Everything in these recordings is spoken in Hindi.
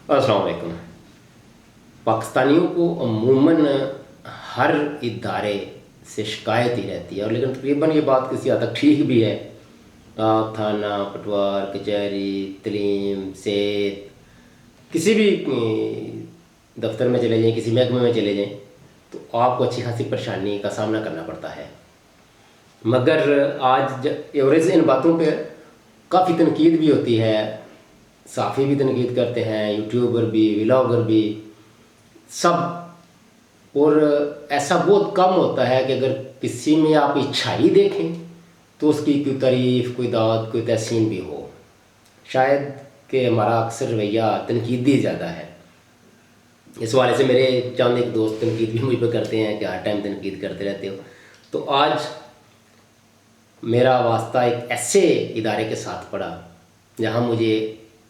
अस्सलाम वालेकुम। पाकिस्तानियों को अमूमन हर इदारे से शिकायत ही रहती है, और लेकिन तकरीबन ये बात किसी हद तक ठीक भी है। आप थाना, पटवार, कचहरी, तलीम, सेहत, किसी भी दफ्तर में चले जाएं, किसी महकमे में चले जाएं, तो आपको अच्छी खासी परेशानी का सामना करना पड़ता है। मगर आज एवरेज इन बातों पे काफ़ी तनकीद भी होती है, साफ़ी भी तनकीद करते हैं, यूट्यूबर भी, व्लॉगर भी, सब। और ऐसा बहुत कम होता है कि अगर किसी में आप अच्छाई देखें तो उसकी कोई तारीफ़, कोई दाद, कोई तहसीन भी हो। शायद कि हमारा अक्सर रवैया तनकीदी ज़्यादा है। इस वाले से मेरे चंद एक दोस्त तनकीद भी मुझ पर करते हैं कि हर टाइम तनकीद करते रहते हो। तो आज मेरा वास्ता एक ऐसे इदारे के साथ पड़ा जहाँ मुझे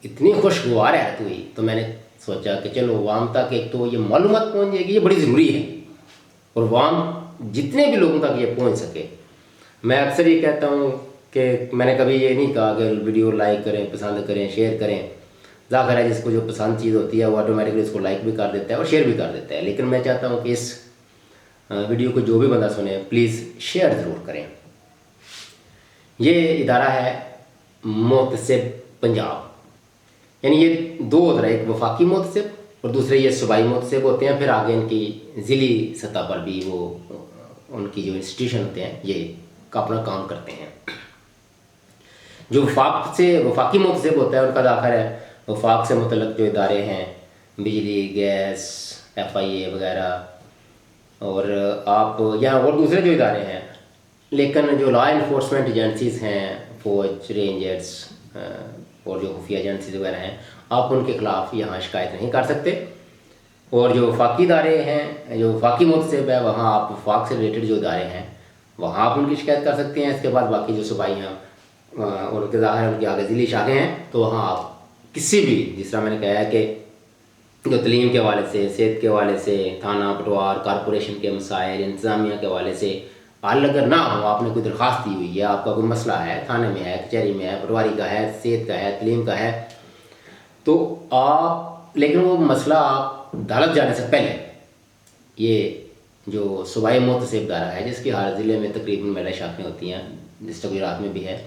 इतनी खुशगवार हैरत हुई, तो मैंने सोचा कि चलो वाम तक एक तो ये मालूमात पहुँच जाएगी, ये बड़ी ज़रूरी है, और वाम जितने भी लोगों तक ये पहुँच सके। मैं अक्सर ये कहता हूँ कि मैंने कभी ये नहीं कहा कि वीडियो लाइक करें, पसंद करें, शेयर करें। ज़ाहिर है जिसको जो पसंद चीज़ होती है वो ऑटोमेटिकली उसको लाइक भी कर देता है और शेयर भी कर देता है। लेकिन मैं चाहता हूँ कि इस वीडियो को जो भी बंदा सुने प्लीज़ शेयर ज़रूर करें। ये इदारा है मोहतसिब पंजाब, यानी ये दो उधर, एक वफाकी मोहतसिब और दूसरे ये सूबाई मोहतसिब होते हैं। फिर आगे इनकी ज़िली सतह पर भी वो उनकी जो इंस्टीट्यूशन होते हैं ये का अपना काम करते हैं। जो वफाकी मोहतसिब होता है उनका दाखिल है वफाक से मुतल्लक जो इदारे हैं, बिजली, गैस, FIA वगैरह, और आप यहाँ और दूसरे जो इदारे हैं। लेकिन जो लॉ इन्फोर्समेंट एजेंसीज़ हैं, फौज, रेंजर्स और जो खुफिया एजेंसीज वगैरह हैं, आप उनके ख़िलाफ़ यहाँ शिकायत नहीं कर सकते। और जो वफाकी इदारे हैं, जो वफाकी मुतसिब है, वहाँ आप वफाक से रिलेटेड जो इदारे हैं वहाँ आप उनकी शिकायत कर सकते हैं। इसके बाद बाकी जो सूबाई हैं उनके ज़ाहिर उनकी आगे ज़िली शाखें हैं, तो वहाँ आप किसी भी, जिस तरह मैंने कहा है कि जो तलीम के हवाले से, सेहत के हवाले से, थाना, पटवार, कॉरपोरेशन के मसाइल, इंतज़ामिया के हवाले से हल अगर ना हो, आपने कोई दरख्वास्त दी हुई है, आपका कोई मसला है, थाने में है, कचहरी में है, पटवारी का है, सेहत का है, तलीम का है, तो आप, लेकिन वो मसला आप अदालत जाने से पहले, ये जो सूबाई मोहतसिब इदारा है जिसकी हर ज़िले में तकरीबन मेरे शाखें होती हैं, डिस्ट्रिक्ट गुजरात में भी है,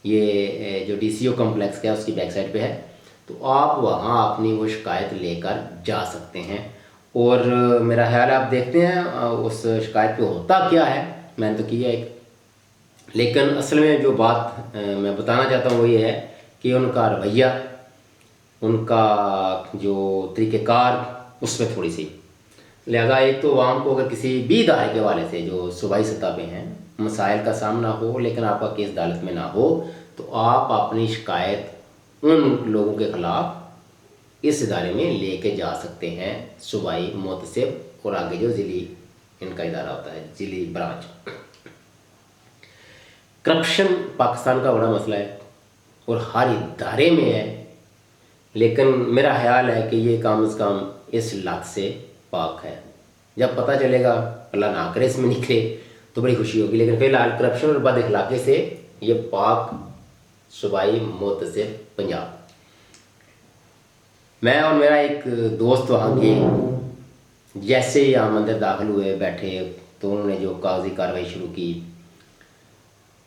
ये जो DCO कम्प्लेक्स का है उसकी बैक साइड पे है, तो आप वहाँ अपनी वो शिकायत लेकर जा सकते हैं। और मेरा ख्याल आप देखते हैं उस शिकायत पे होता क्या है, मैंने तो किया एक, लेकिन असल में जो बात मैं बताना चाहता हूँ वो ये है कि उनका रवैया, उनका जो तरीक़ेकार, उस पर थोड़ी सी, लिहाजा एक तो वाम को अगर किसी भी इदारे के हवाले से जो सूबाई सतह पे हैं मसाइल का सामना हो, लेकिन आपका केस अदालत में ना हो, तो आप अपनी शिकायत उन लोगों के ख़िलाफ़ इस इदारे में लेके जा सकते हैं, सूबाई मोहतसिब और आगे जो ज़िली इनका इदारा होता है, ज़िली ब्रांच। करप्शन पाकिस्तान का बड़ा मसला है और हर इदारे में है, लेकिन मेरा ख्याल है कि ये कम अज़ कम इस लत से पाक है। जब पता चलेगा, अल्लाह ना करे इसमें निकले, तो बड़ी खुशी होगी, लेकिन फ़िलहाल करप्शन और बद इखलाक़ी से ये पाक सूबाई मोहतसिब पंजाब। मैं और मेरा एक दोस्त वहाँ गए, जैसे ही हम अंदर दाखिल हुए, बैठे, तो उन्होंने जो कागजी कार्रवाई शुरू की।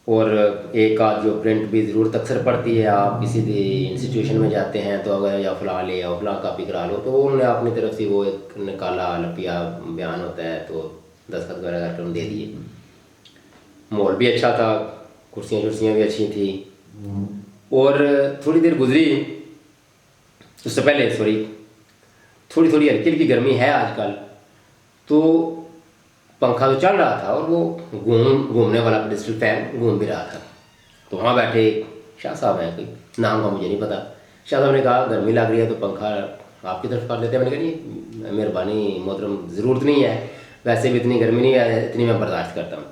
और एक आध जो प्रिंट भी ज़रूरत अक्सर पड़ती है, आप किसी भी इंस्टीट्यूशन में जाते हैं तो अगर या फ़लाँ ले या फ़लाँ कापी करा लो, तो उन्होंने अपनी तरफ से वो एक निकाला लपिया बयान होता है, तो दस्तखत वगैरह करके उन्होंने दे दिए। माहौल भी अच्छा था, कुर्सियाँ भी अच्छी थी। और थोड़ी देर गुजरी, उससे पहले थोड़ी हल्की हल्की गर्मी है आजकल, तो पंखा तो चल रहा था और वो घूमने वाला डिजिटल फैन घूम भी रहा था। तो वहाँ बैठे शाह साहब हैं, कोई नाम का मुझे नहीं पता, शाह साहब ने कहा गर्मी लग रही है तो पंखा आपकी तरफ कर लेते हैं। मैंने कहा नहीं मेहरबानी मोहतरम, ज़रूरत नहीं है, वैसे भी इतनी गर्मी नहीं है, इतनी मैं बर्दाश्त करता हूँ।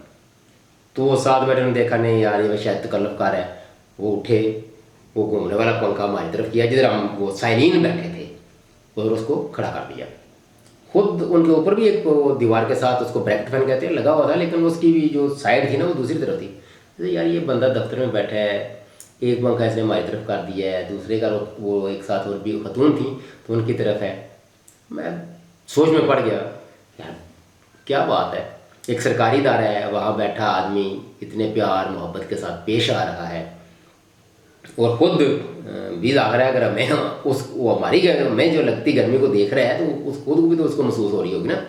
तो वो साथ बैठे ने देखा नहीं यार ये शायद तकल्लुफ़ कर है, वो उठे, वो घूमने वाला पंखा हमारी तरफ किया जिधर हम वो साइलिन बैठे थे, और उसको खड़ा कर दिया। खुद उनके ऊपर भी एक दीवार के साथ, उसको ब्रैकेट फैन कहते हैं, लगा हुआ था, लेकिन उसकी भी जो साइड थी ना वो दूसरी तरफ थी। तो यार ये बंदा दफ्तर में बैठा है, एक पंखा इसने हमारी तरफ कर दिया है, दूसरे का वो एक साथ और भी खतून थी तो उनकी तरफ है। मैं सोच में पड़ गया, यार क्या बात है, एक सरकारी इदारा है, वहाँ बैठा आदमी इतने प्यार मोहब्बत के साथ पेश आ रहा है और खुद भी ज़ाहिर है अगर हमें वो हमारी हमें जो लगती गर्मी को देख रहा है तो उस खुद को भी तो उसको महसूस हो रही होगी ना।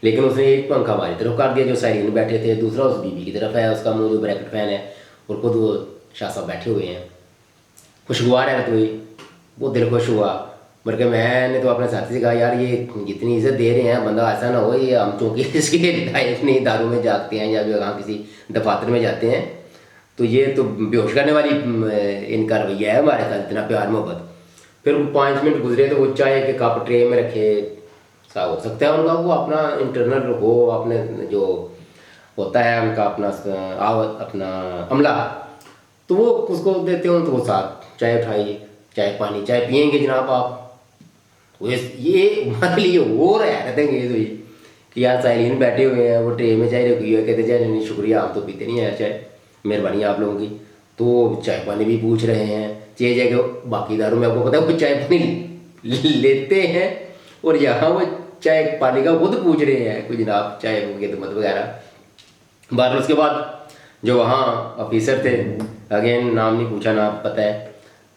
लेकिन उसने एक पंखा हमारी तरफ कर दिया जो साइड में बैठे थे, दूसरा उस बीबी की तरफ है, उसका मुंह जो ब्रैकेट फैन है, और खुद वो शाह साहब बैठे हुए हैं। खुशगवार है तो वो दिल खुश हुआ। बल्कि मैंने तो अपने साथी से कहा, यार ये जितनी इज्जत दे रहे हैं, बंदा ऐसा ना हो ये हम चूँकि इसके अपनी दारू में जागते हैं या कहाँ किसी दफातर में जाते हैं तो ये तो बेहोश करने वाली इनका रवैया है हमारे साथ, इतना प्यार मोहब्बत। फिर 5 मिनट गुजरे तो वो चाय के कप ट्रे में रखे, सा हो सकता है उनका वो अपना इंटरनल हो, अपने जो होता है उनका अपना अमला, तो वो उसको देते हो तो वो साथ चाय उठाइए, चाय पानी चाय पियेंगे जनाब आप। वो ये हमारे लिए हो रहा है रहते हैं ये कि यार साइलिन बैठे हुए हैं, वो ट्रे में चाय रखी हुई है, कहते चाय नहीं शुक्रिया आप तो पीते नहीं है चाय, मेहरबानी आप लोगों की। तो चाय पानी भी पूछ रहे हैं, चाय जगह बाकी दारों में आपको पता है वो चाय पानी लेते हैं और यहाँ वो चाय पानी का खुद पूछ रहे हैं कोई जनाब चाय की खिदमत वगैरह। बार उसके बाद जो वहाँ ऑफिसर थे, अगेन नाम नहीं पूछा ना पता है,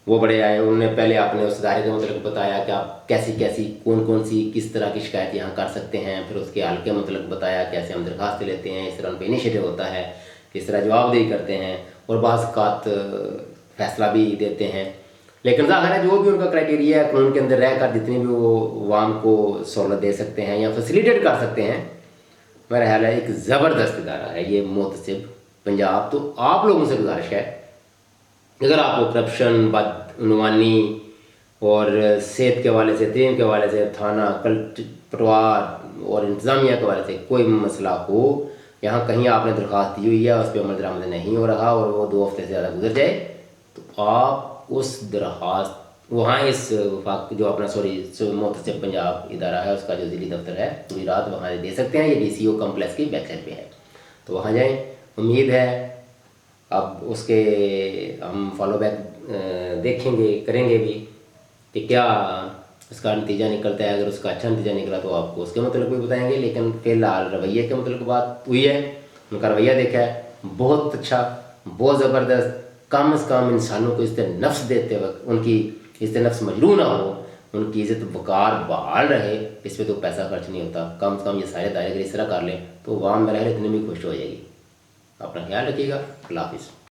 वो बड़े आए, उन्होंने पहले आपने उस इदारे के मतलब बताया कि आप कैसी कैसी कौन कौन सी किस तरह की शिकायत यहाँ कर सकते हैं, फिर उसके हल के मतलब बताया कैसे हम दरख्वास्त लेते हैं, इस तरह उन पर इनिशिएटिव होता है, किस तरह जवाबदेही करते हैं और बाज़ औक़ात फैसला भी देते हैं। लेकिन ज़ाहिर है जो भी उनका क्राइटेरिया है कानून के अंदर रहकर जितनी भी वो वाम को सहूलत दे सकते हैं या फैसिलिटेट कर सकते हैं, मेरा ख्याल है एक ज़बरदस्त इदारा है ये मोहतसिब पंजाब। तो आप लोगों से गुजारिश है, अगर आपको करप्शन, बदनवानी और सेहत के हवाले से, तरीन के हवाले से, थाना पटवार और इंतज़ामिया के हवाले से कोई मसला हो, यहाँ कहीं आपने दरख्वास्त दी हुई है उस पर अमल दरामद नहीं हो रहा और वो 2 हफ्ते से ज़्यादा गुजर जाए, तो आप उस दरख्वास्त वहाँ इस वफाक जो अपना मोहतसिब पंजाब इदारा है उसका जो ज़िली दफ्तर है गुजरात, वहाँ दे सकते हैं। ये DCO कम्प्लेक्स की बैकसाइड पे है, तो वहाँ जाएँ। उम्मीद है अब उसके हम फॉलो बैक देखेंगे करेंगे भी कि क्या उसका नतीजा निकलता है। अगर उसका अच्छा नतीजा निकला तो आपको उसके मतलब भी बताएंगे, लेकिन फ़िलहाल रवैये के मतलब की बात हुई है, उनका रवैया देखा है बहुत अच्छा, बहुत ज़बरदस्त। कम से कम इंसानों को इज्जत नफ्स देते वक्त उनकी इज्जत नफ्स मजरू ना हो, उनकी इज़्ज़त वक़ार बहाल रहे, इस पर तो पैसा खर्च नहीं होता। कम से कम ये सारे दायरे अगर इस तरह कर लें तो वाम मेरा इतने भी खुश हो जाएगी। अपना ख्याल रखिएगा। अल्लाह हाफिज़।